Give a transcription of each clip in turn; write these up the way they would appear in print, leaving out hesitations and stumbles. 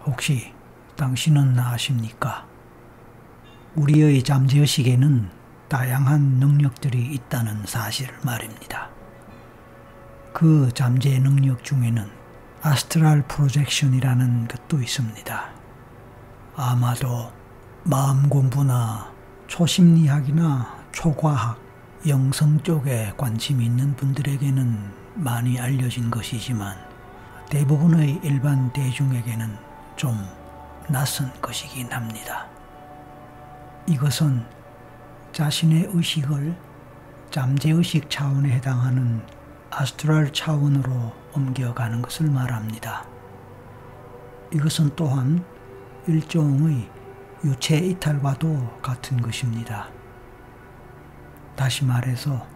혹시 당신은 아십니까? 우리의 잠재의식에는 다양한 능력들이 있다는 사실을 말입니다. 그 잠재 능력 중에는 아스트랄 프로젝션이라는 것도 있습니다. 아마도 마음 공부나 초심리학이나 초과학, 영성 쪽에 관심이 있는 분들에게는 많이 알려진 것이지만 대부분의 일반 대중에게는 좀 낯선 것이긴 합니다. 이것은 자신의 의식을 잠재의식 차원에 해당하는 아스트랄 차원으로 옮겨가는 것을 말합니다. 이것은 또한 일종의 유체 이탈과도 같은 것입니다. 다시 말해서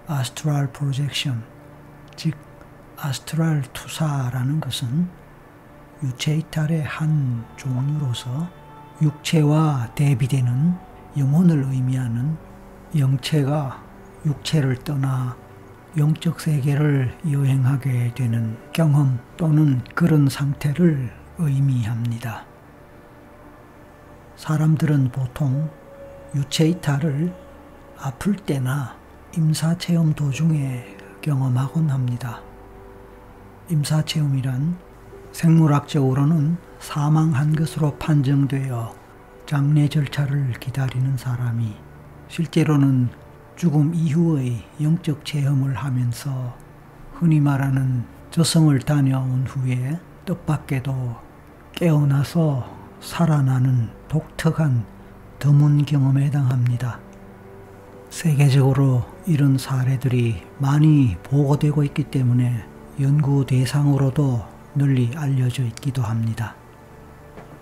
아스트랄 프로젝션, 즉 아스트랄 투사라는 것은 유체 이탈의 한 종류로서 육체와 대비되는 영혼을 의미하는 영체가 육체를 떠나 영적 세계를 여행하게 되는 경험 또는 그런 상태를 의미합니다. 사람들은 보통 유체 이탈을 아플 때나 임사체험 도중에 경험하곤 합니다. 임사체험이란 생물학적으로는 사망한 것으로 판정되어 장례 절차를 기다리는 사람이 실제로는 죽음 이후의 영적 체험을 하면서 흔히 말하는 저승을 다녀온 후에 뜻밖에도 깨어나서 살아나는 독특한 드문 경험에 해당합니다. 세계적으로 이런 사례들이 많이 보고되고 있기 때문에 연구 대상으로도 널리 알려져 있기도 합니다.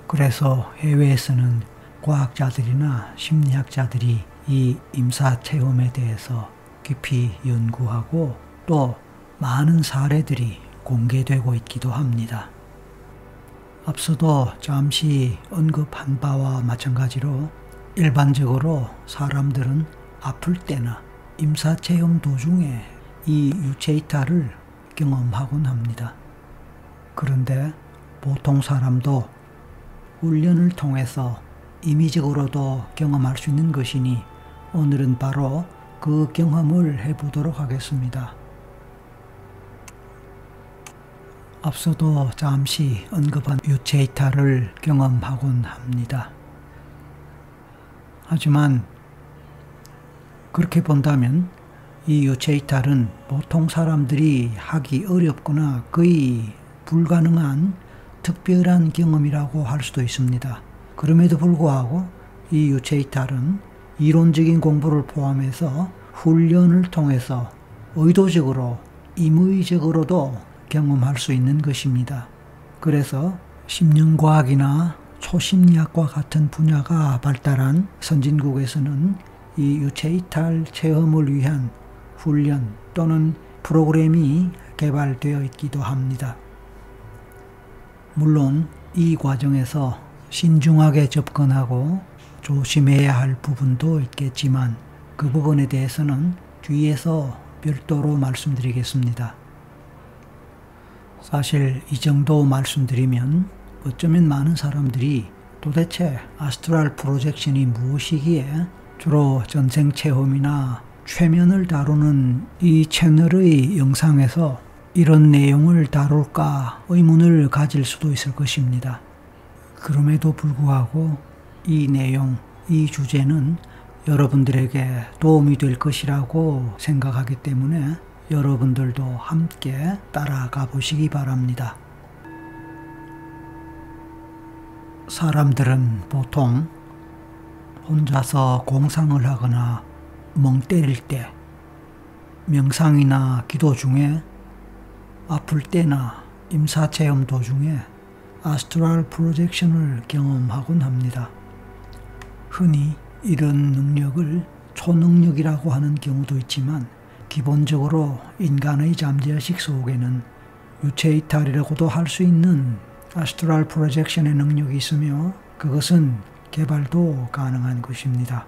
그래서 해외에서는 과학자들이나 심리학자들이 이 임사체험에 대해서 깊이 연구하고 또 많은 사례들이 공개되고 있기도 합니다. 앞서도 잠시 언급한 바와 마찬가지로 일반적으로 사람들은 아플 때나 임사체험 도중에 이 유체이탈을 경험하곤 합니다. 그런데 보통 사람도 훈련을 통해서 임의적으로도 경험할 수 있는 것이니 오늘은 바로 그 경험을 해보도록 하겠습니다. 앞서도 잠시 언급한 유체이탈을 경험하곤 합니다. 하지만 그렇게 본다면 이 유체이탈은 보통 사람들이 하기 어렵거나 거의 불가능한 특별한 경험이라고 할 수도 있습니다. 그럼에도 불구하고 이 유체이탈은 이론적인 공부를 포함해서 훈련을 통해서 의도적으로 임의적으로도 경험할 수 있는 것입니다. 그래서 심령과학이나 초심리학과 같은 분야가 발달한 선진국에서는 이 유체이탈 체험을 위한 훈련 또는 프로그램이 개발되어 있기도 합니다. 물론 이 과정에서 신중하게 접근하고 조심해야 할 부분도 있겠지만 그 부분에 대해서는 뒤에서 별도로 말씀드리겠습니다. 사실 이 정도 말씀드리면 어쩌면 많은 사람들이 도대체 아스트랄 프로젝션이 무엇이기에 주로 전생체험이나 최면을 다루는 이 채널의 영상에서 이런 내용을 다룰까 의문을 가질 수도 있을 것입니다. 그럼에도 불구하고 이 내용, 이 주제는 여러분들에게 도움이 될 것이라고 생각하기 때문에 여러분들도 함께 따라가 보시기 바랍니다. 사람들은 보통 혼자서 공상을 하거나 멍 때릴 때, 명상이나 기도 중에, 아플 때나 임사체험 도중에 아스트랄 프로젝션을 경험하곤 합니다. 흔히 이런 능력을 초능력이라고 하는 경우도 있지만 기본적으로 인간의 잠재의식 속에는 유체이탈이라고도 할 수 있는 아스트랄 프로젝션의 능력이 있으며 그것은 개발도 가능한 것입니다.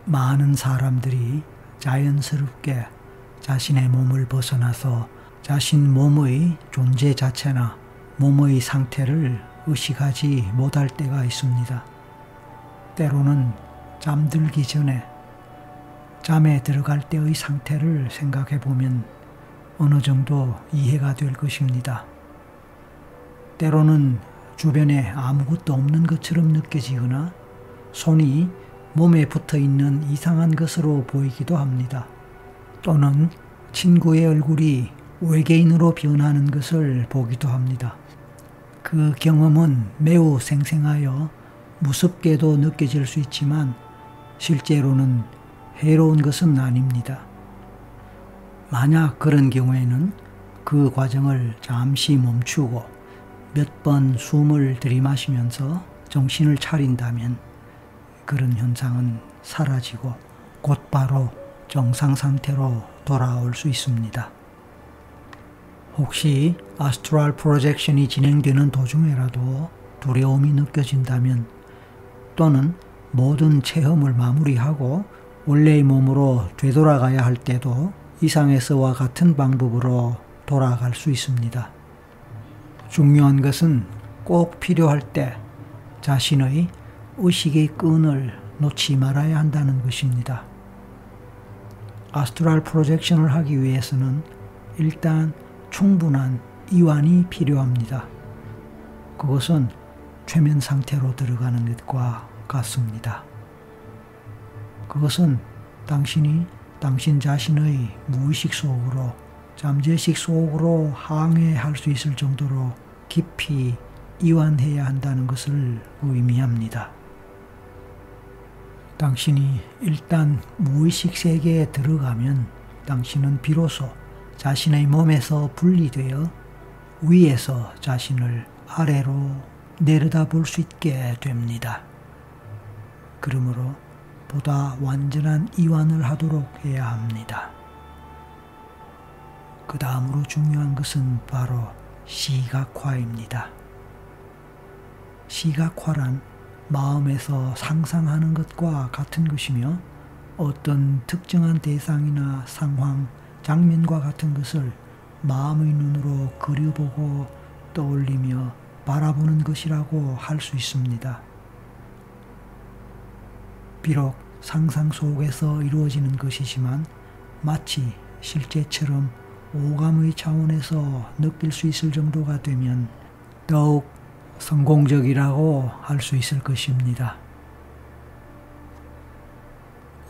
많은 사람들이 자연스럽게 자신의 몸을 벗어나서 자신 몸의 존재 자체나 몸의 상태를 의식하지 못할 때가 있습니다. 때로는 잠들기 전에 잠에 들어갈 때의 상태를 생각해 보면 어느 정도 이해가 될 것입니다. 때로는 주변에 아무것도 없는 것처럼 느껴지거나 손이 몸에 붙어 있는 이상한 것으로 보이기도 합니다. 또는 친구의 얼굴이 외계인으로 변하는 것을 보기도 합니다. 그 경험은 매우 생생하여 무섭게도 느껴질 수 있지만 실제로는 해로운 것은 아닙니다. 만약 그런 경우에는 그 과정을 잠시 멈추고 몇 번 숨을 들이마시면서 정신을 차린다면 그런 현상은 사라지고 곧바로 정상 상태로 돌아올 수 있습니다. 혹시 아스트랄 프로젝션이 진행되는 도중에라도 두려움이 느껴진다면 또는 모든 체험을 마무리하고 원래의 몸으로 되돌아가야 할 때도 이상에서와 같은 방법으로 돌아갈 수 있습니다. 중요한 것은 꼭 필요할 때 자신의 의식의 끈을 놓지 말아야 한다는 것입니다. 아스트랄 프로젝션을 하기 위해서는 일단 충분한 이완이 필요합니다. 그것은 최면 상태로 들어가는 것과 같습니다. 그것은 당신이 당신 자신의 무의식 속으로 잠재의식 속으로 항해할 수 있을 정도로 깊이 이완해야 한다는 것을 의미합니다. 당신이 일단 무의식 세계에 들어가면 당신은 비로소 자신의 몸에서 분리되어 위에서 자신을 아래로 내려다볼 수 있게 됩니다. 그러므로 보다 완전한 이완을 하도록 해야 합니다. 그 다음으로 중요한 것은 바로 시각화입니다. 시각화란 마음에서 상상하는 것과 같은 것이며 어떤 특정한 대상이나 상황, 장면과 같은 것을 마음의 눈으로 그려보고 떠올리며 바라보는 것이라고 할 수 있습니다. 비록 상상 속에서 이루어지는 것이지만 마치 실제처럼 오감의 차원에서 느낄 수 있을 정도가 되면 더욱 성공적이라고 할 수 있을 것입니다.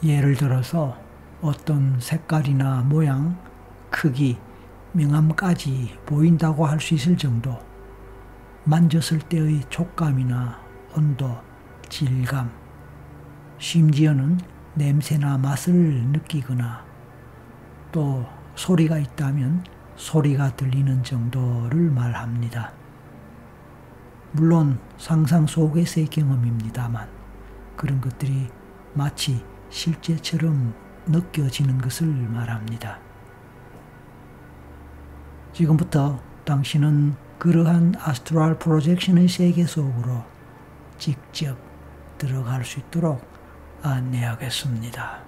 예를 들어서 어떤 색깔이나 모양, 크기, 명암까지 보인다고 할 수 있을 정도, 만졌을 때의 촉감이나 온도, 질감, 심지어는 냄새나 맛을 느끼거나 또 소리가 있다면 소리가 들리는 정도를 말합니다. 물론 상상 속에서의 경험입니다만 그런 것들이 마치 실제처럼 느껴지는 것을 말합니다. 지금부터 당신은 그러한 아스트랄 프로젝션의 세계 속으로 직접 들어갈 수 있도록 안내하겠습니다.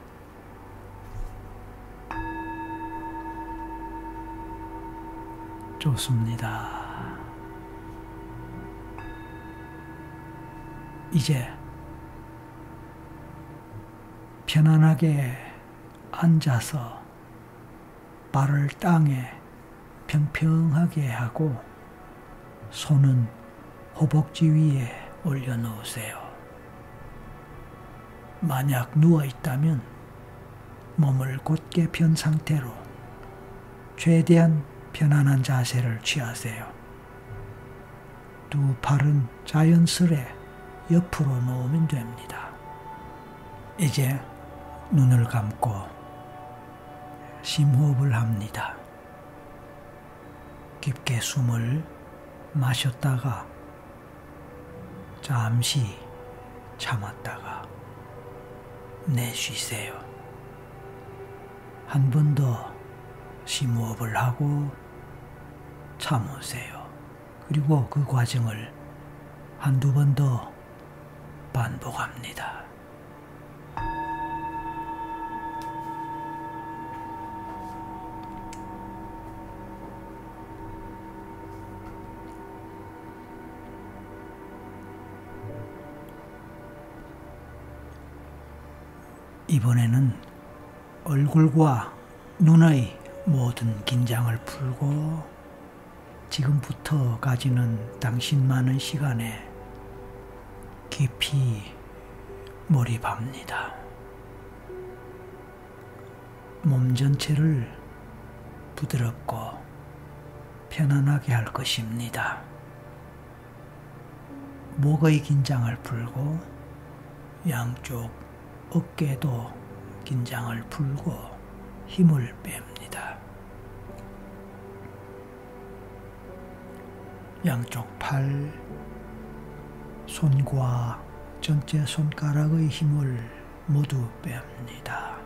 좋습니다. 이제 편안하게 앉아서 발을 땅에 평평하게 하고 손은 허벅지 위에 올려놓으세요. 만약 누워있다면 몸을 곧게 편 상태로 최대한 편안한 자세를 취하세요. 두 팔은 자연스레 옆으로 놓으면 됩니다. 이제 눈을 감고 심호흡을 합니다. 깊게 숨을 마셨다가 잠시 참았다가 내쉬세요. 한 번 더 심호흡을 하고 참으세요. 그리고 그 과정을 한두 번 더 반복합니다. 이번에는 얼굴과 눈의 모든 긴장을 풀고 지금부터 가지는 당신만의 시간에 깊이 몰입합니다. 몸 전체를 부드럽고 편안하게 할 것입니다. 목의 긴장을 풀고 양쪽 어깨도 긴장을 풀고 힘을 뺍니다. 양쪽 팔, 손과 전체 손가락의 힘을 모두 뺍니다.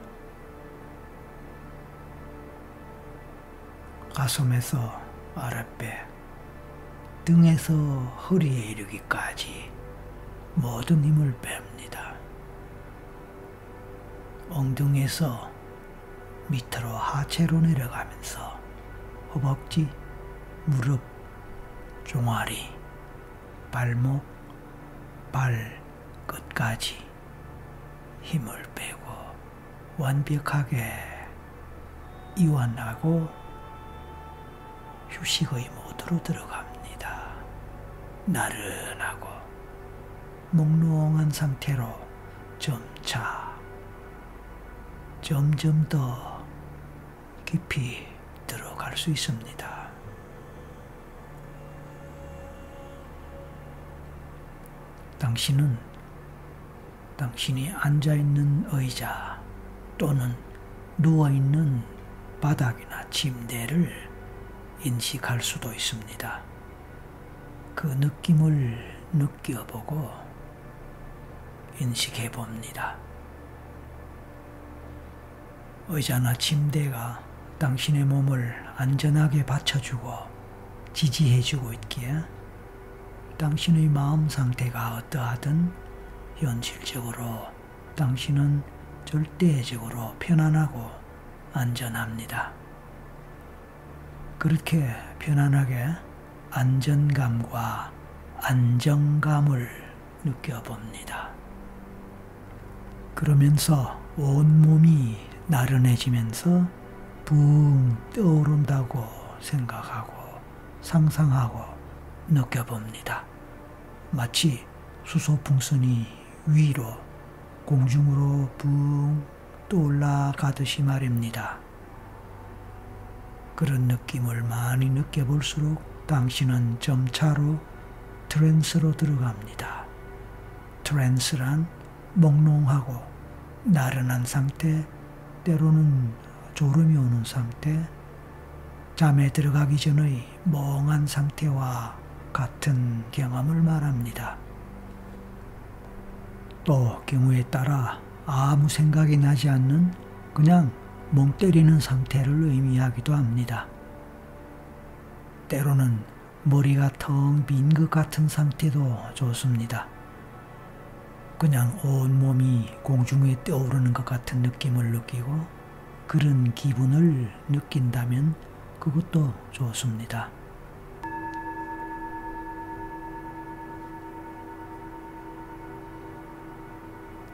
가슴에서 아랫배, 등에서 허리에 이르기까지 모든 힘을 뺍니다. 엉덩이에서 밑으로 하체로 내려가면서 허벅지, 무릎, 종아리, 발목, 발 끝까지 힘을 빼고 완벽하게 이완하고 휴식의 모드로 들어갑니다. 나른하고 몽롱한 상태로 점점 더 깊이 들어갈 수 있습니다. 당신은 당신이 앉아있는 의자 또는 누워있는 바닥이나 침대를 인식할 수도 있습니다. 그 느낌을 느껴보고 인식해 봅니다. 의자나 침대가 당신의 몸을 안전하게 받쳐주고 지지해주고 있기에 당신의 마음 상태가 어떠하든 현실적으로 당신은 절대적으로 편안하고 안전합니다. 그렇게 편안하게 안전감과 안정감을 느껴봅니다. 그러면서 온몸이 나른해지면서 붕 떠오른다고 생각하고 상상하고 느껴봅니다. 마치 수소풍선이 위로 공중으로 붕 떠올라가듯이 말입니다. 그런 느낌을 많이 느껴볼수록 당신은 점차로 트랜스로 들어갑니다. 트랜스란 몽롱하고 나른한 상태, 때로는 졸음이 오는 상태, 잠에 들어가기 전의 멍한 상태와 같은 경험을 말합니다. 또 경우에 따라 아무 생각이 나지 않는 그냥 멍 때리는 상태를 의미하기도 합니다. 때로는 머리가 텅 빈 것 같은 상태도 좋습니다. 그냥 온몸이 공중에 떠오르는 것 같은 느낌을 느끼고 그런 기분을 느낀다면 그것도 좋습니다.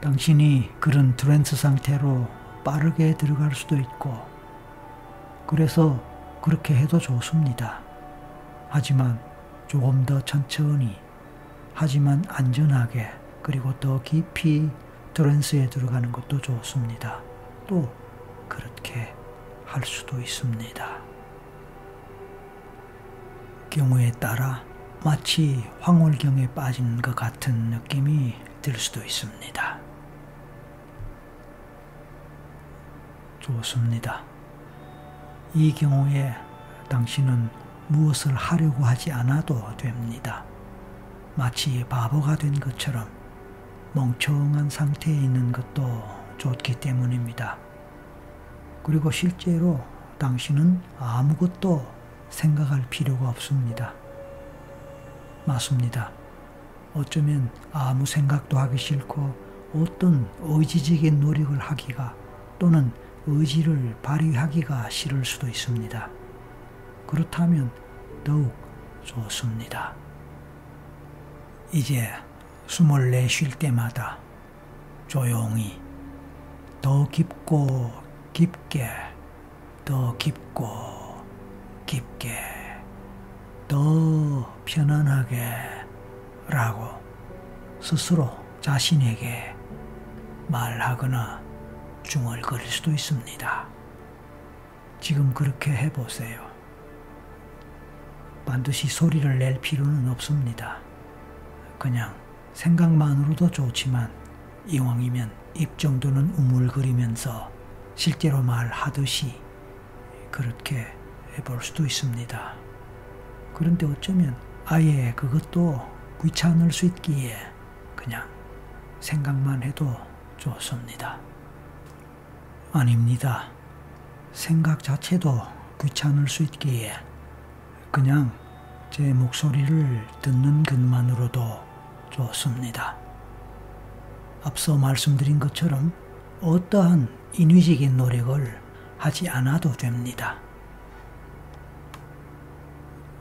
당신이 그런 트랜스 상태로 빠르게 들어갈 수도 있고 그래서 그렇게 해도 좋습니다. 하지만 조금 더 천천히 하지만 안전하게 그리고 더 깊이 트랜스에 들어가는 것도 좋습니다. 또 그렇게 할 수도 있습니다. 경우에 따라 마치 황홀경에 빠진 것 같은 느낌이 들 수도 있습니다. 좋습니다. 이 경우에 당신은 무엇을 하려고 하지 않아도 됩니다. 마치 바보가 된 것처럼 멍청한 상태에 있는 것도 좋기 때문입니다. 그리고 실제로 당신은 아무것도 생각할 필요가 없습니다. 맞습니다. 어쩌면 아무 생각도 하기 싫고 어떤 의지적인 노력을 하기가 또는 의지를 발휘하기가 싫을 수도 있습니다. 그렇다면 더욱 좋습니다. 이제 숨을 내쉴 때마다 조용히 더 깊고 깊게, 더 깊고 깊게, 더 편안하게 라고 스스로 자신에게 말하거나 중얼거릴 수도 있습니다. 지금 그렇게 해보세요. 반드시 소리를 낼 필요는 없습니다. 그냥 생각만으로도 좋지만 이왕이면 입 정도는 우물거리면서 실제로 말하듯이 그렇게 해볼 수도 있습니다. 그런데 어쩌면 아예 그것도 귀찮을 수 있기에 그냥 생각만 해도 좋습니다. 아닙니다. 생각 자체도 귀찮을 수 있기에 그냥 제 목소리를 듣는 것만으로도 좋습니다. 앞서 말씀드린 것처럼 어떠한 인위적인 노력을 하지 않아도 됩니다.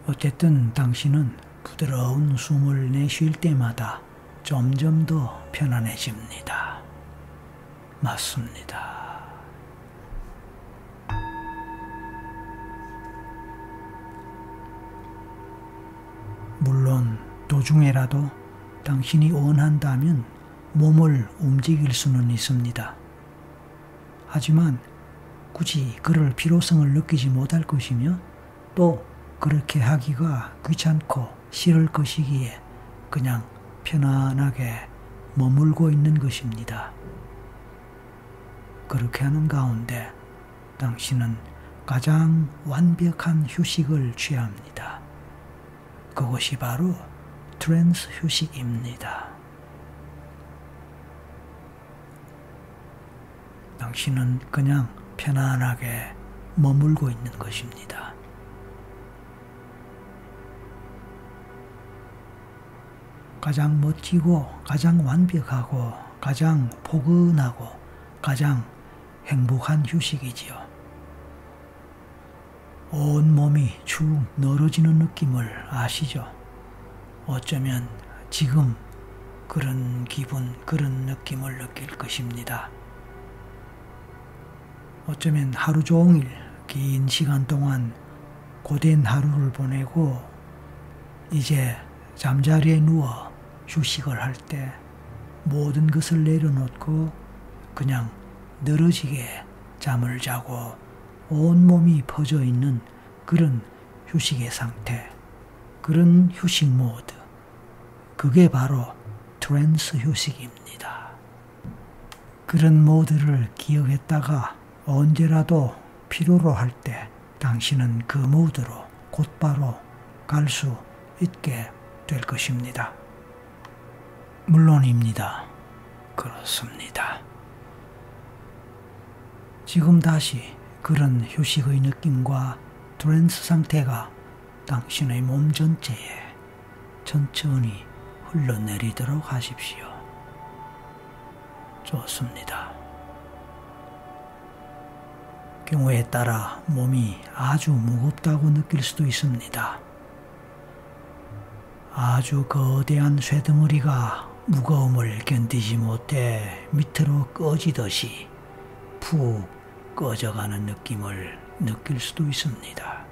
어쨌든 당신은 부드러운 숨을 내쉴 때마다 점점 더 편안해집니다. 맞습니다. 물론 도중에라도 당신이 원한다면 몸을 움직일 수는 있습니다. 하지만 굳이 그럴 필요성을 느끼지 못할 것이며 또 그렇게 하기가 귀찮고 싫을 것이기에 그냥 편안하게 머물고 있는 것입니다. 그렇게 하는 가운데 당신은 가장 완벽한 휴식을 취합니다. 그것이 바로 트랜스 휴식입니다. 당신은 그냥 편안하게 머물고 있는 것입니다. 가장 멋지고 가장 완벽하고 가장 포근하고 가장 행복한 휴식이지요. 온 몸이 축 늘어지는 느낌을 아시죠? 어쩌면 지금 그런 기분, 그런 느낌을 느낄 것입니다. 어쩌면 하루 종일 긴 시간 동안 고된 하루를 보내고 이제 잠자리에 누워 휴식을 할 때 모든 것을 내려놓고 그냥 늘어지게 잠을 자고 온몸이 퍼져 있는 그런 휴식의 상태, 그런 휴식 모드, 그게 바로 트랜스 휴식입니다. 그런 모드를 기억했다가 언제라도 필요로 할 때 당신은 그 모드로 곧바로 갈 수 있게 될 것입니다. 물론입니다. 그렇습니다. 지금 다시 그런 휴식의 느낌과 트랜스 상태가 당신의 몸 전체에 천천히 흘러내리도록 하십시오. 좋습니다. 경우에 따라 몸이 아주 무겁다고 느낄 수도 있습니다. 아주 거대한 쇠덩어리가 무거움을 견디지 못해 밑으로 꺼지듯이 푹 꺼져가는 느낌을 느낄 수도 있습니다.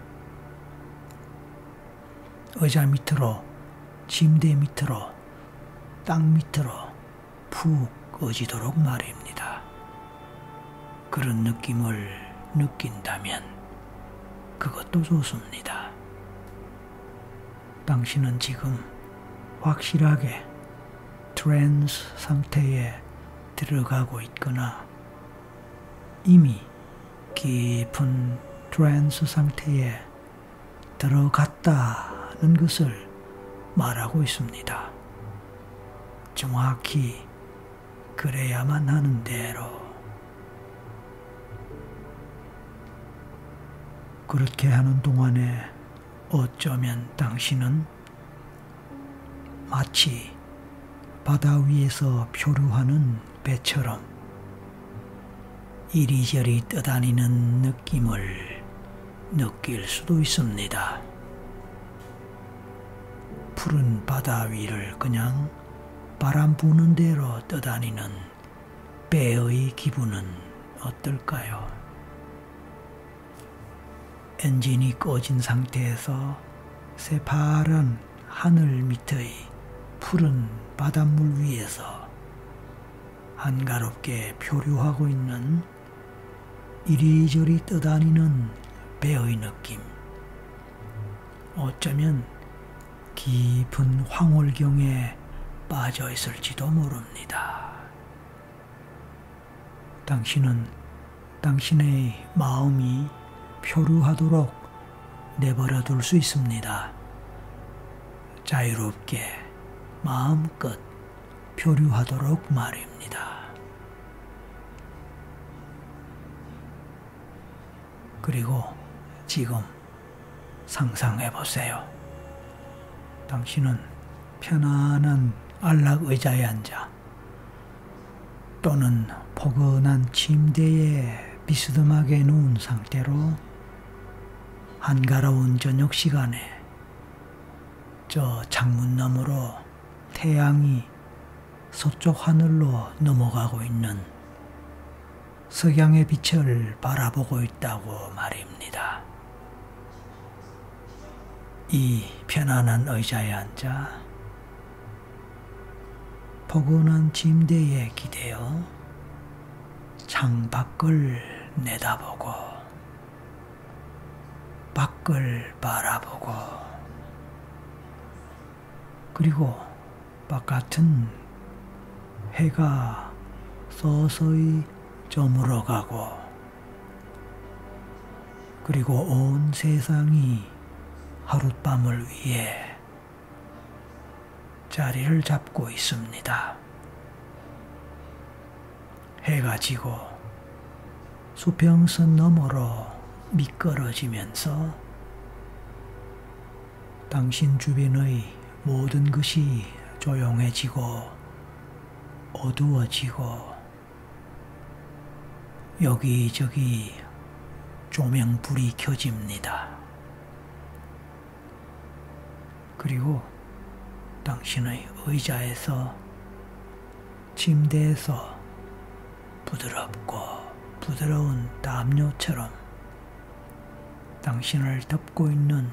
의자 밑으로, 침대 밑으로, 땅 밑으로 푹 꺼지도록 말입니다. 그런 느낌을 느낀다면 그것도 좋습니다. 당신은 지금 확실하게 트랜스 상태에 들어가고 있거나 이미 깊은 트랜스 상태에 들어갔다는 것을 말하고 있습니다. 정확히 그래야만 하는 대로 그렇게 하는 동안에 어쩌면 당신은 마치 바다 위에서 표류하는 배처럼 이리저리 떠다니는 느낌을 느낄 수도 있습니다. 푸른 바다 위를 그냥 바람 부는 대로 떠다니는 배의 기분은 어떨까요? 엔진이 꺼진 상태에서 새파란 하늘 밑의 푸른 바닷물 위에서 한가롭게 표류하고 있는 이리저리 떠다니는 배의 느낌. 어쩌면 깊은 황홀경에 빠져 있을지도 모릅니다. 당신은 당신의 마음이 표류하도록 내버려 둘 수 있습니다. 자유롭게 마음껏 표류하도록 말입니다. 그리고 지금 상상해 보세요. 당신은 편안한 안락 의자에 앉아 또는 포근한 침대에 비스듬하게 누운 상태로 한가로운 저녁 시간에 저 창문 너머로 태양이 서쪽 하늘로 넘어가고 있는 석양의 빛을 바라보고 있다고 말입니다. 이 편안한 의자에 앉아 포근한 침대에 기대어 창밖을 내다보고 밖을 바라보고 그리고 바깥은 해가 서서히 저물어가고 그리고 온 세상이 하룻밤을 위해 자리를 잡고 있습니다. 해가 지고 수평선 너머로 미끄러지면서 당신 주변의 모든 것이 조용해지고 어두워지고 여기저기 조명불이 켜집니다. 그리고 당신의 의자에서 침대에서 부드럽고 부드러운 담요처럼 당신을 덮고 있는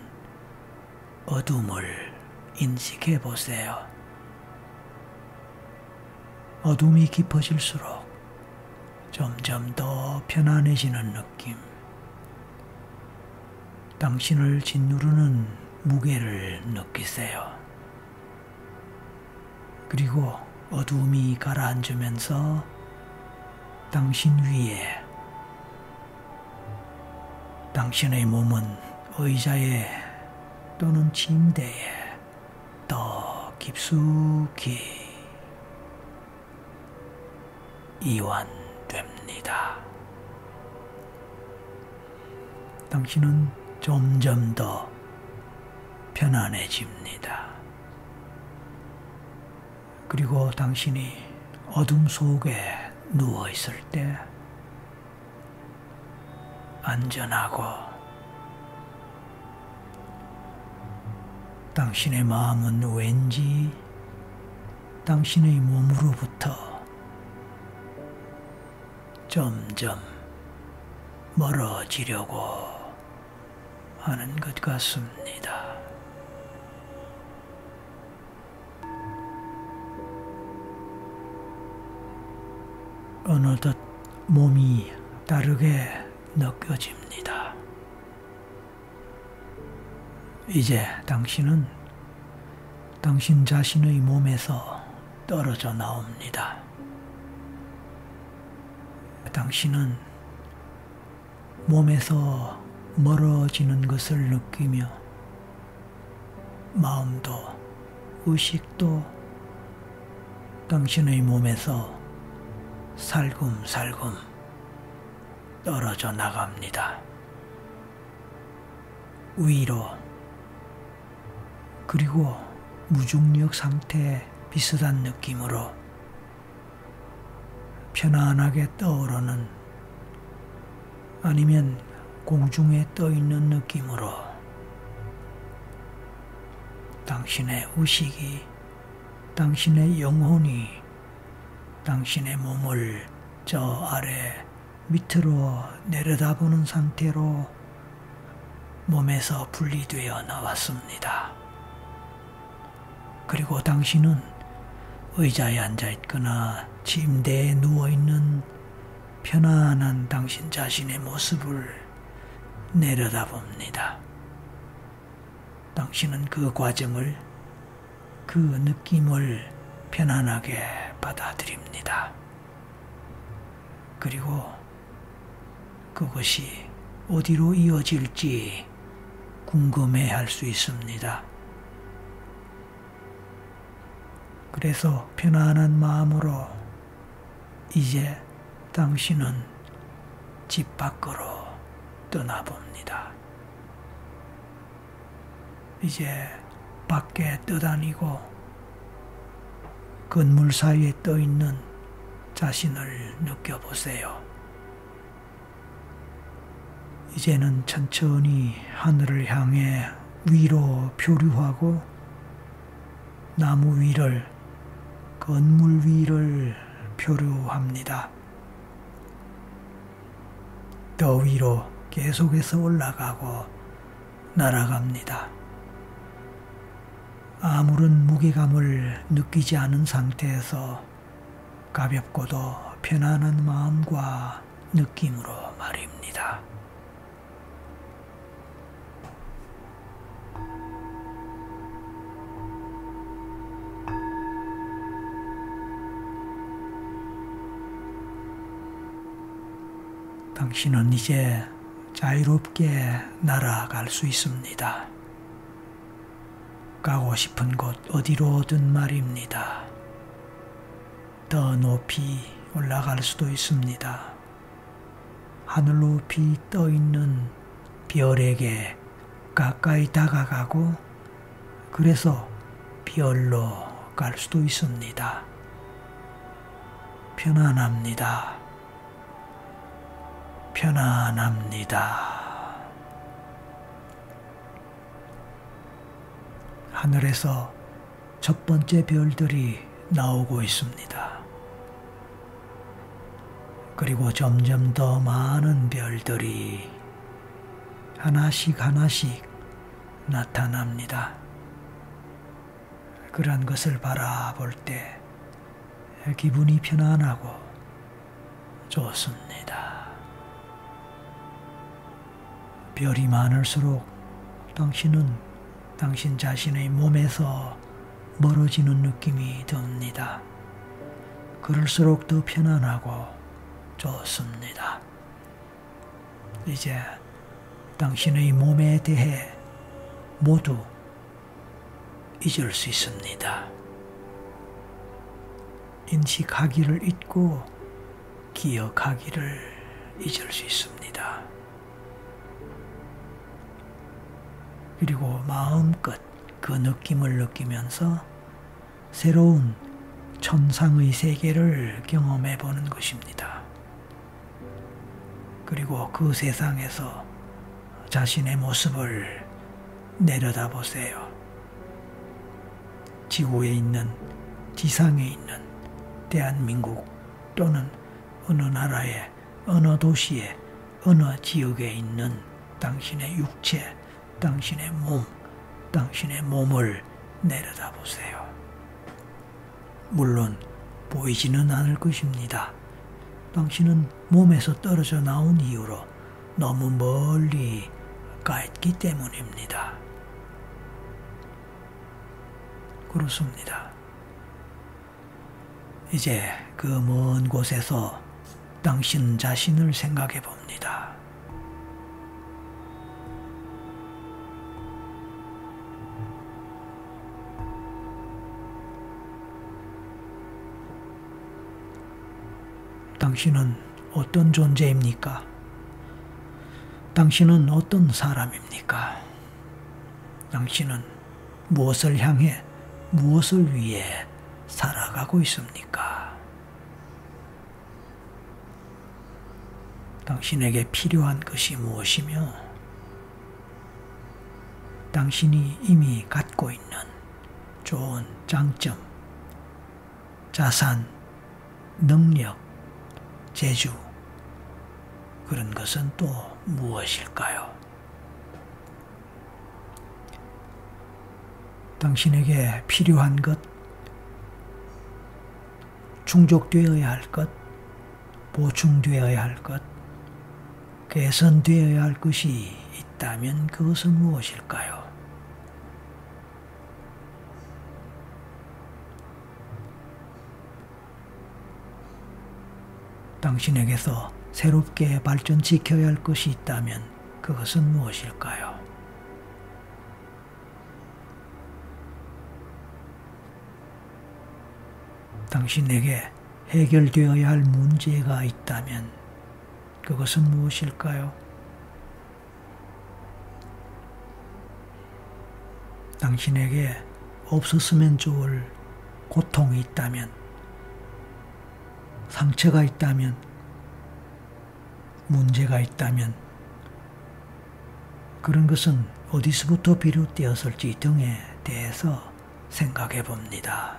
어둠을 인식해 보세요. 어둠이 깊어질수록 점점 더 편안해지는 느낌. 당신을 짓누르는 무게를 느끼세요. 그리고 어둠이 가라앉으면서 당신 위에 당신의 몸은 의자에 또는 침대에 더 깊숙이 이완됩니다. 당신은 점점 더 편안해집니다. 그리고 당신이 어둠 속에 누워 있을 때 안전하고 당신의 마음은 왠지 당신의 몸으로부터 점점 멀어지려고 하는 것 같습니다. 어느덧 몸이 다르게 느껴집니다. 이제 당신은 당신 자신의 몸에서 떨어져 나옵니다. 당신은 몸에서 멀어지는 것을 느끼며 마음도 의식도 당신의 몸에서 살금살금 떨어져 나갑니다. 위로 그리고 무중력 상태에 비슷한 느낌으로 편안하게 떠오르는 아니면 공중에 떠있는 느낌으로 당신의 의식이 당신의 영혼이 당신의 몸을 저 아래 밑으로 내려다보는 상태로 몸에서 분리되어 나왔습니다. 그리고 당신은 의자에 앉아있거나 침대에 누워있는 편안한 당신 자신의 모습을 내려다봅니다. 당신은 그 과정을, 그 느낌을 편안하게 받아들입니다. 그리고 그것이 어디로 이어질지 궁금해 할 수 있습니다. 그래서 편안한 마음으로 이제 당신은 집 밖으로 떠나봅니다. 이제 밖에 떠다니고 건물 사이에 떠있는 자신을 느껴보세요. 이제는 천천히 하늘을 향해 위로 표류하고 나무 위를, 건물 위를 표류합니다. 더 위로 계속해서 올라가고 날아갑니다. 아무런 무게감을 느끼지 않은 상태에서 가볍고도 편안한 마음과 느낌으로 말입니다. 당신은 이제 자유롭게 날아갈 수 있습니다. 가고 싶은 곳 어디로든 말입니다. 더 높이 올라갈 수도 있습니다. 하늘 높이 떠 있는 별에게 가까이 다가가고 그래서 별로 갈 수도 있습니다. 편안합니다. 편안합니다. 하늘에서 첫 번째 별들이 나오고 있습니다. 그리고 점점 더 많은 별들이 하나씩 하나씩 나타납니다. 그런 것을 바라볼 때 기분이 편안하고 좋습니다. 별이 많을수록 당신은 당신 자신의 몸에서 멀어지는 느낌이 듭니다. 그럴수록 더 편안하고 좋습니다. 이제 당신의 몸에 대해 모두 잊을 수 있습니다. 인식하기를 잊고 기억하기를 잊을 수 있습니다. 그리고 마음껏 그 느낌을 느끼면서 새로운 천상의 세계를 경험해 보는 것입니다. 그리고 그 세상에서 자신의 모습을 내려다보세요. 지구에 있는, 지상에 있는 대한민국 또는 어느 나라의 어느 도시의 어느 지역에 있는 당신의 육체, 당신의 몸, 당신의 몸을 내려다보세요. 물론 보이지는 않을 것입니다. 당신은 몸에서 떨어져 나온 이유로 너무 멀리 가 있기 때문입니다. 그렇습니다. 이제 그 먼 곳에서 당신 자신을 생각해 봅니다. 당신은 어떤 존재입니까? 당신은 어떤 사람입니까? 당신은 무엇을 향해, 무엇을 위해 살아가고 있습니까? 당신에게 필요한 것이 무엇이며 당신이 이미 갖고 있는 좋은 장점, 자산, 능력, 재주, 그런 것은 또 무엇일까요? 당신에게 필요한 것, 충족되어야 할 것, 보충되어야 할 것, 개선되어야 할 것이 있다면 그것은 무엇일까요? 당신에게서 새롭게 발전시켜야 할 것이 있다면 그것은 무엇일까요? 당신에게 해결되어야 할 문제가 있다면 그것은 무엇일까요? 당신에게 없었으면 좋을 고통이 있다면, 상처가 있다면, 문제가 있다면 그런 것은 어디서부터 비롯되었을지 등에 대해서 생각해 봅니다.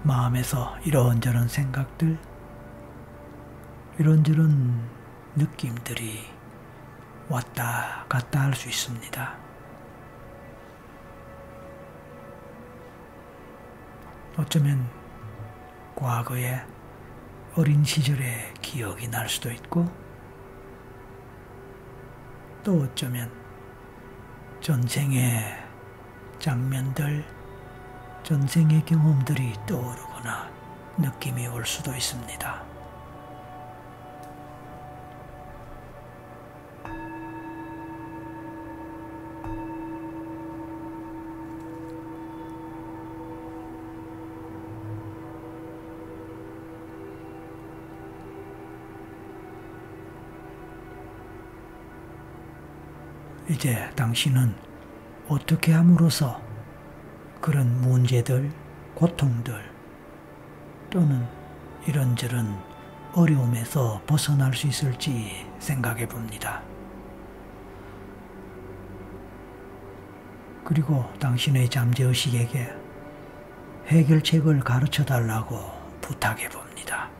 마음에서 이런저런 생각들, 이런저런 느낌들이 왔다 갔다 할 수 있습니다. 어쩌면 과거의 어린 시절의 기억이 날 수도 있고, 또 어쩌면 전생의 장면들, 전생의 경험들이 떠오르거나 느낌이 올 수도 있습니다. 이제 당신은 어떻게 함으로써 그런 문제들, 고통들 또는 이런저런 어려움에서 벗어날 수 있을지 생각해 봅니다. 그리고 당신의 잠재의식에게 해결책을 가르쳐 달라고 부탁해 봅니다.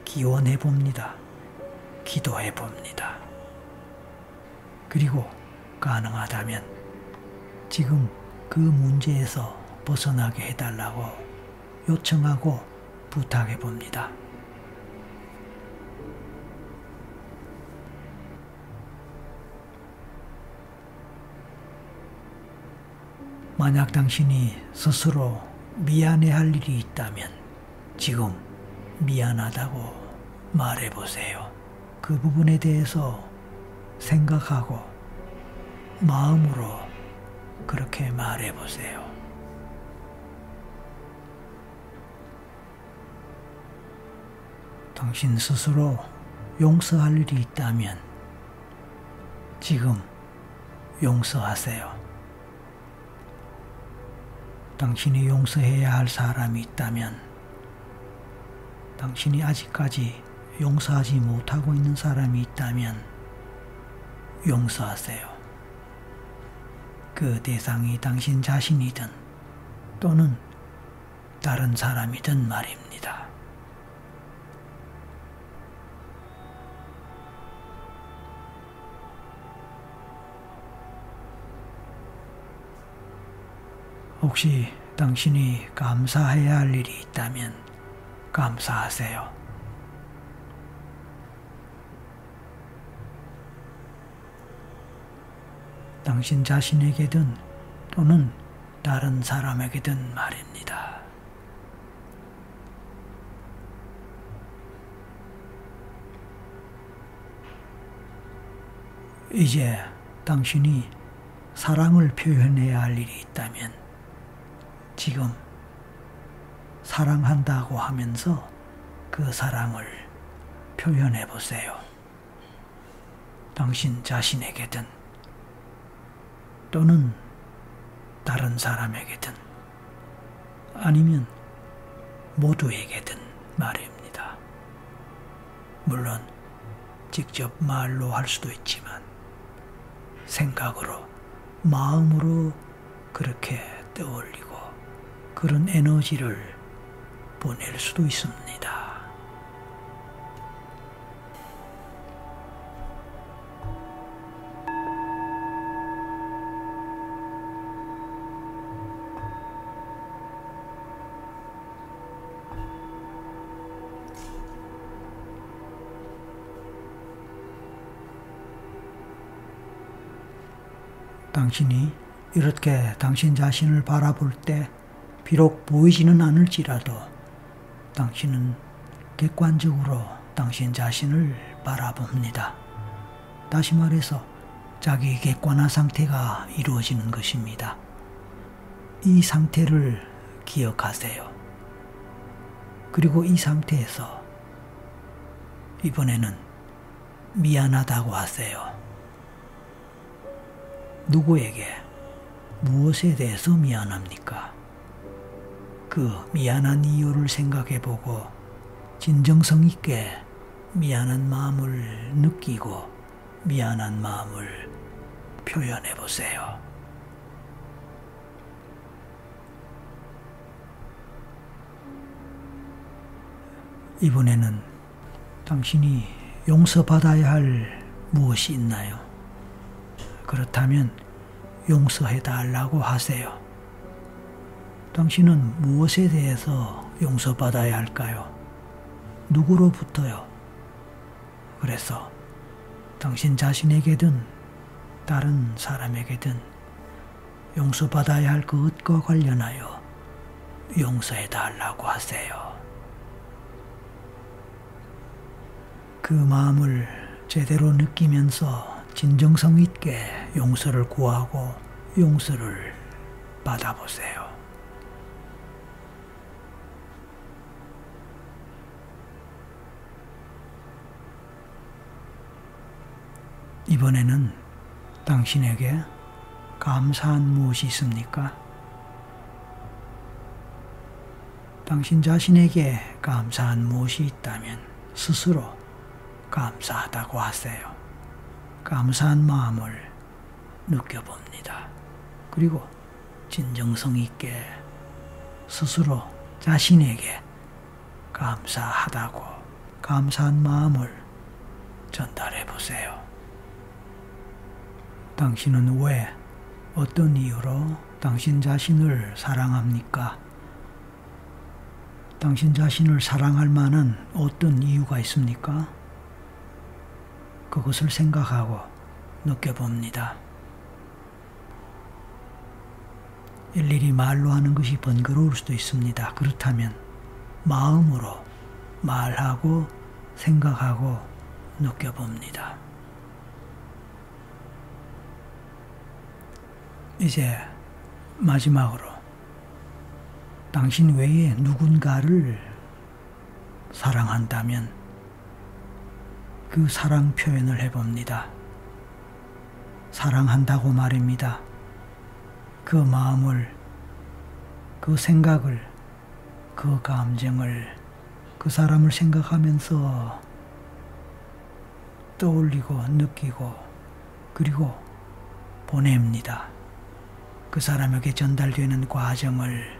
기원해 봅니다. 기도해 봅니다. 그리고 가능하다면 지금 그 문제에서 벗어나게 해달라고 요청하고 부탁해 봅니다. 만약 당신이 스스로 미안해할 일이 있다면 지금 미안하다고 말해 보세요. 그 부분에 대해서 생각하고 마음으로 그렇게 말해 보세요. 당신 스스로 용서할 일이 있다면 지금 용서하세요. 당신이 용서해야 할 사람이 있다면, 당신이 아직까지 용서하지 못하고 있는 사람이 있다면 용서하세요. 그 대상이 당신 자신이든 또는 다른 사람이든 말입니다. 혹시 당신이 감사해야 할 일이 있다면 감사하세요. 당신 자신에게든 또는 다른 사람에게든 말입니다. 이제 당신이 사랑을 표현해야 할 일이 있다면 지금 사랑한다고 하면서 그 사랑을 표현해 보세요. 당신 자신에게든 또는 다른 사람에게든 아니면 모두에게든 말입니다. 물론 직접 말로 할 수도 있지만 생각으로, 마음으로 그렇게 떠올리고 그런 에너지를 보낼 수도 있습니다. 당신이 이렇게 당신 자신을 바라볼 때 비록 보이지는 않을지라도 당신은 객관적으로 당신 자신을 바라봅니다. 다시 말해서 자기 객관화 상태가 이루어지는 것입니다. 이 상태를 기억하세요. 그리고 이 상태에서 이번에는 미안하다고 하세요. 누구에게, 무엇에 대해서 미안합니까? 그 미안한 이유를 생각해보고 진정성 있게 미안한 마음을 느끼고 미안한 마음을 표현해보세요. 이번에는 당신이 용서받아야 할 무엇이 있나요? 그렇다면 용서해달라고 하세요. 당신은 무엇에 대해서 용서받아야 할까요? 누구로부터요? 그래서 당신 자신에게든 다른 사람에게든 용서받아야 할 그것과 관련하여 용서해달라고 하세요. 그 마음을 제대로 느끼면서 진정성 있게 용서를 구하고 용서를 받아보세요. 이번에는 당신에게 감사한 무엇이 있습니까? 당신 자신에게 감사한 무엇이 있다면 스스로 감사하다고 하세요. 감사한 마음을 느껴봅니다. 그리고 진정성 있게 스스로 자신에게 감사하다고 감사한 마음을 전달해 보세요. 당신은 왜, 어떤 이유로 당신 자신을 사랑합니까? 당신 자신을 사랑할 만한 어떤 이유가 있습니까? 그것을 생각하고 느껴봅니다. 일일이 말로 하는 것이 번거로울 수도 있습니다. 그렇다면 마음으로 말하고 생각하고 느껴봅니다. 이제 마지막으로 당신 외에 누군가를 사랑한다면 그 사랑 표현을 해봅니다. 사랑한다고 말입니다. 그 마음을, 그 생각을, 그 감정을 그 사람을 생각하면서 떠올리고 느끼고 그리고 보냅니다. 그 사람에게 전달되는 과정을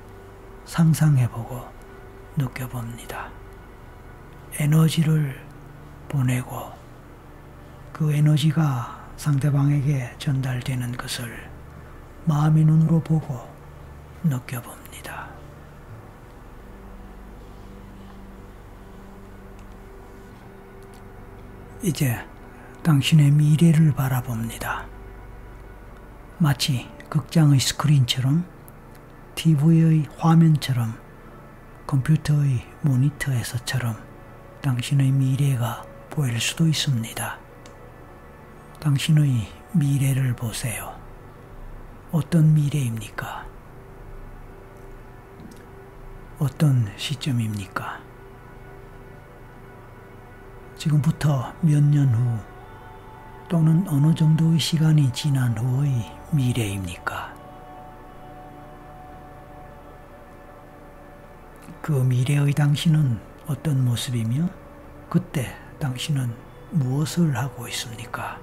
상상해보고 느껴봅니다. 에너지를 보내고 그 에너지가 상대방에게 전달되는 것을 마음의 눈으로 보고 느껴봅니다. 이제 당신의 미래를 바라봅니다. 마치 극장의 스크린처럼, TV의 화면처럼, 컴퓨터의 모니터에서처럼 당신의 미래가 보일 수도 있습니다. 당신의 미래를 보세요. 어떤 미래입니까? 어떤 시점입니까? 지금부터 몇 년 후 또는 어느 정도의 시간이 지난 후의 미래입니까? 그 미래의 당신은 어떤 모습이며 그때 당신은 무엇을 하고 있습니까?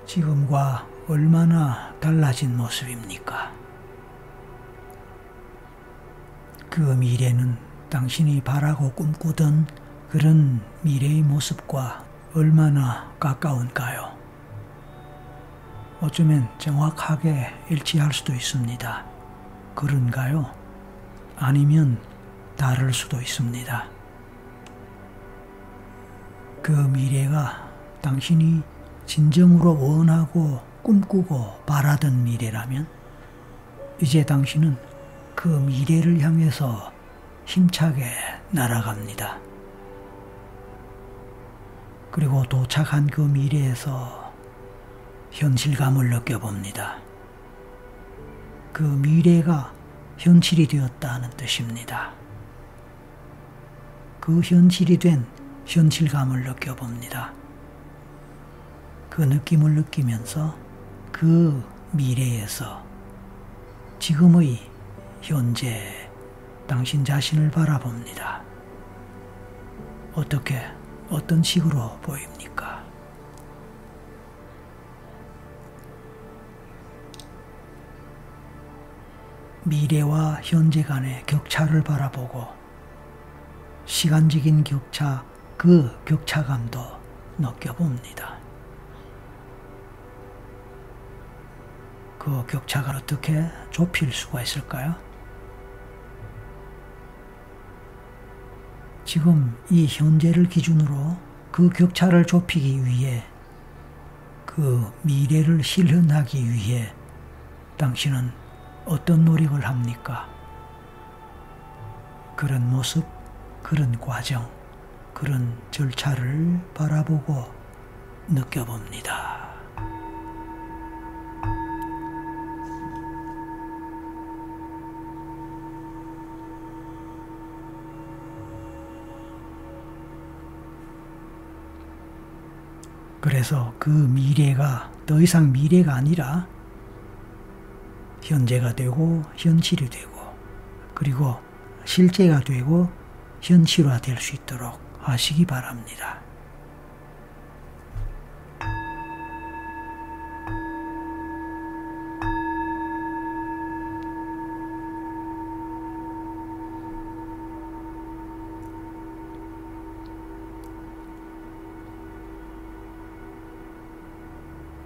지금과 얼마나 달라진 모습입니까? 그 미래는 당신이 바라고 꿈꾸던 그런 미래의 모습과 얼마나 가까운가요? 어쩌면 정확하게 일치할 수도 있습니다. 그런가요? 아니면 다를 수도 있습니다. 그 미래가 당신이 진정으로 원하고 꿈꾸고 바라던 미래라면 이제 당신은 그 미래를 향해서 힘차게 날아갑니다. 그리고 도착한 그 미래에서 현실감을 느껴봅니다. 그 미래가 현실이 되었다는 뜻입니다. 그 현실이 된 현실감을 느껴봅니다. 그 느낌을 느끼면서 그 미래에서 지금의 현재 당신 자신을 바라봅니다. 어떤 식으로 보입니까? 미래와 현재 간의 격차를 바라보고 시간적인 격차, 그 격차감도 느껴봅니다. 그 격차가 어떻게 좁힐 수가 있을까요? 지금 이 현재를 기준으로 그 격차를 좁히기 위해 그 미래를 실현하기 위해 당신은 어떤 노력을 합니까? 그런 모습, 그런 과정, 그런 절차를 바라보고 느껴봅니다. 그래서 그 미래가 더 이상 미래가 아니라 현재가 되고 현실이 되고 그리고 실제가 되고 현실화될 수 있도록 하시기 바랍니다.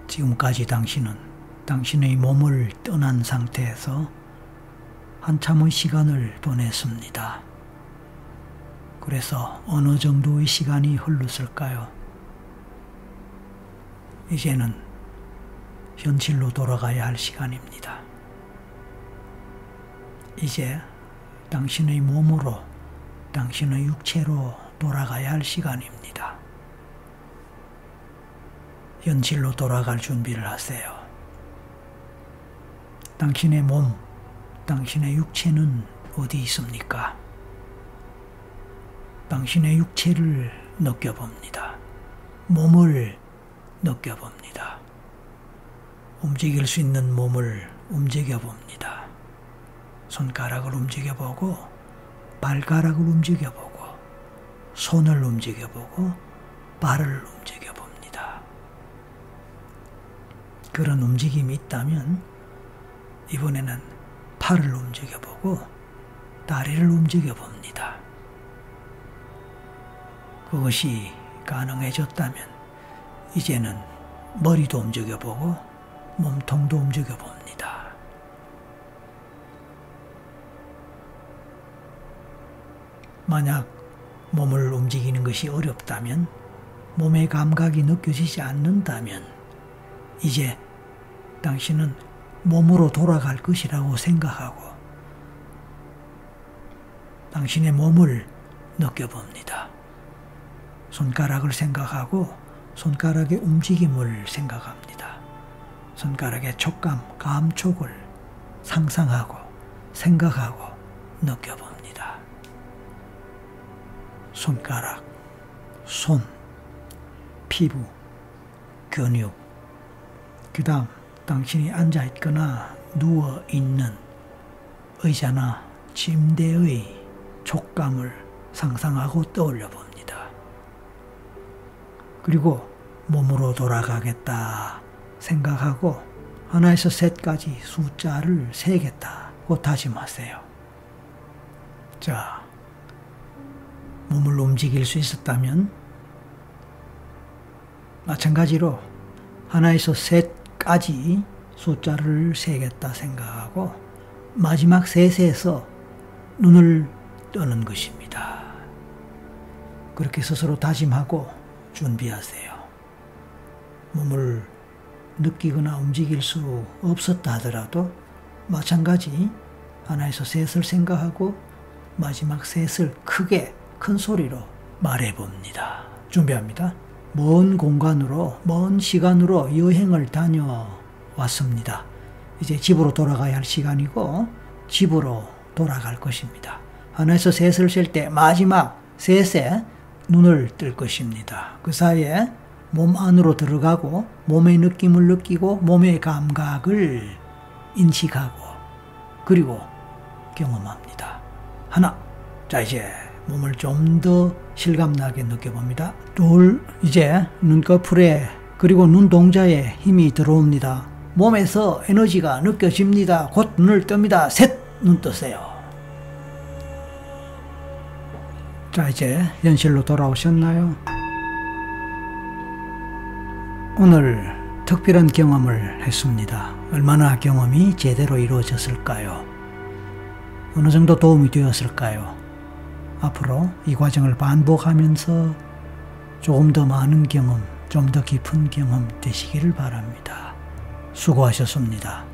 지금까지 당신은 당신의 몸을 떠난 상태에서 한참의 시간을 보냈습니다. 그래서 어느 정도의 시간이 흘렀을까요? 이제는 현실로 돌아가야 할 시간입니다. 이제 당신의 몸으로, 당신의 육체로 돌아가야 할 시간입니다. 현실로 돌아갈 준비를 하세요. 당신의 몸, 당신의 육체는 어디 있습니까? 당신의 육체를 느껴봅니다. 몸을 느껴봅니다. 움직일 수 있는 몸을 움직여봅니다. 손가락을 움직여보고, 발가락을 움직여보고, 손을 움직여보고, 발을 움직여봅니다. 그런 움직임이 있다면 이번에는 팔을 움직여보고 다리를 움직여봅니다. 그것이 가능해졌다면 이제는 머리도 움직여보고 몸통도 움직여봅니다. 만약 몸을 움직이는 것이 어렵다면, 몸의 감각이 느껴지지 않는다면 이제 당신은 몸으로 돌아갈 것이라고 생각하고 당신의 몸을 느껴봅니다. 손가락을 생각하고 손가락의 움직임을 생각합니다. 손가락의 촉감, 감촉을 상상하고 생각하고 느껴봅니다. 손가락, 손, 피부, 근육, 그 다음 당신이 앉아있거나 누워있는 의자나 침대의 촉감을 상상하고 떠올려 봅니다. 그리고 몸으로 돌아가겠다 생각하고 하나에서 셋까지 숫자를 세겠다고 다짐하세요. 자, 몸을 움직일 수 있었다면 마찬가지로 하나에서 셋까지 숫자를 세겠다 생각하고 마지막 셋에서 눈을 뜨는 것입니다. 그렇게 스스로 다짐하고 준비하세요. 몸을 느끼거나 움직일 수 없었다 하더라도 마찬가지 하나에서 셋을 생각하고 마지막 셋을 크게 큰 소리로 말해봅니다. 준비합니다. 먼 공간으로 먼 시간으로 여행을 다녀왔습니다. 이제 집으로 돌아가야 할 시간이고 집으로 돌아갈 것입니다. 하나에서 셋을 셀 때 마지막 셋에 눈을 뜰 것입니다. 그 사이에 몸 안으로 들어가고 몸의 느낌을 느끼고 몸의 감각을 인식하고 그리고 경험합니다. 하나. 자, 이제 몸을 좀 더 실감나게 느껴봅니다. 둘. 이제 눈꺼풀에 그리고 눈 동자에 힘이 들어옵니다. 몸에서 에너지가 느껴집니다. 곧 눈을 뜹니다. 셋. 눈 뜨세요. 자, 이제 현실로 돌아오셨나요? 오늘 특별한 경험을 했습니다. 얼마나 경험이 제대로 이루어졌을까요? 어느 정도 도움이 되었을까요? 앞으로 이 과정을 반복하면서 조금 더 많은 경험, 좀 더 깊은 경험 되시기를 바랍니다. 수고하셨습니다.